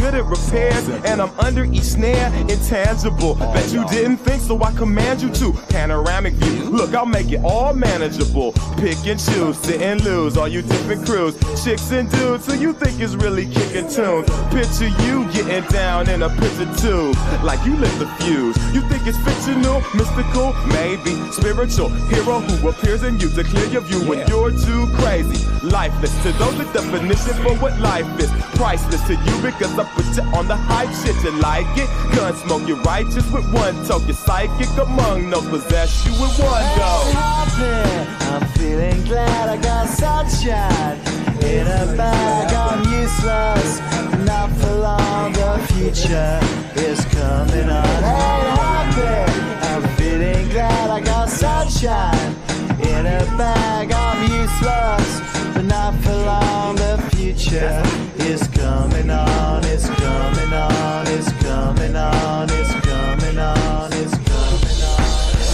good at repairs, and I'm under each snare, intangible. Bet you didn't think, so I command you to. Panoramic view, look, I'll make it all manageable. Pick and choose, sit and lose, all you different crews, chicks and dudes who you think is really kicking tunes. Picture you getting down in a picture tube, like you lit the fuse. You think it's fictional, mystical, maybe spiritual hero who appears in you to clear your view when you're too crazy. Lifeless to those, the definition for what life is. Priceless to you because I put you on the hype shit. You like it? Gun smoke, you're righteous with one toke. You're psychic among no possess you with one go. I'm feeling glad I got sunshine in a bag. I'm useless, not for long. The future is coming on. Ain't happy. I'm feeling glad I got sunshine in a bag. I'm useless, but not for long. The future is coming on. It's coming on. It's coming on. It's coming on. It's coming on.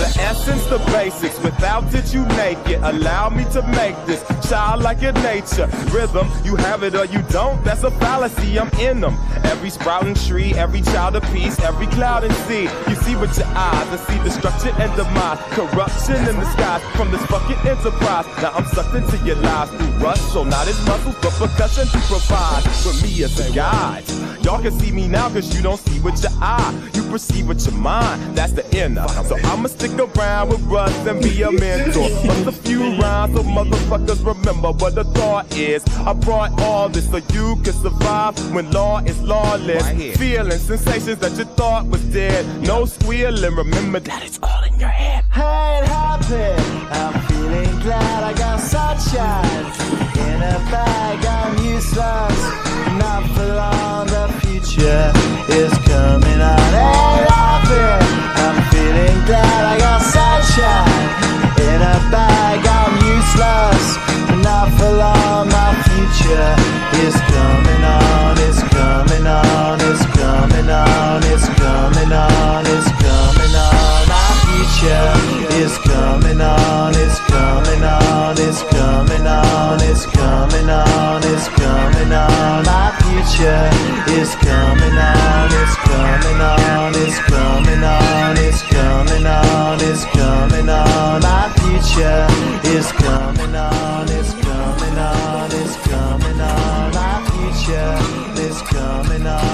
The essence, the basics, without it you make it. Allow me to make this childlike in nature. Rhythm, you have it or you don't, that's a fallacy, I'm in them. Every sprouting tree, every child of peace, every cloud and sea. You see with your eyes, I see destruction and demise. Corruption in the skies from this fucking enterprise. Now I'm sucked into your lives through rust, so not as muscles, but percussion to provide for me as a guide. Y'all can see me now cause you don't see with your eye. You perceive with your mind, that's the inner. So I'ma stick around with Russ and be a mentor. Bust a few rhymes so motherfuckers remember what the thought is. I brought all this so you can survive when law is lawless. Feeling sensations that you thought was dead. No squealing, remember that it's all in your head. I ain't happy. I'm feeling glad I got sunshine in a bag. I'm useless, not for long. The future is coming on. Ain't happy. I'm feeling glad I got sunshine in a bag. I'm useless, not for long. My future is coming on. It's coming on. It's coming on. It's coming on. It's coming on. My future is coming on. It's coming on. It's coming on. It's coming on. It's coming on. My future is coming on. It's coming on. It's coming on. It's coming on. It's coming on. My future is coming on. It's coming on. It's coming on. My future is coming on.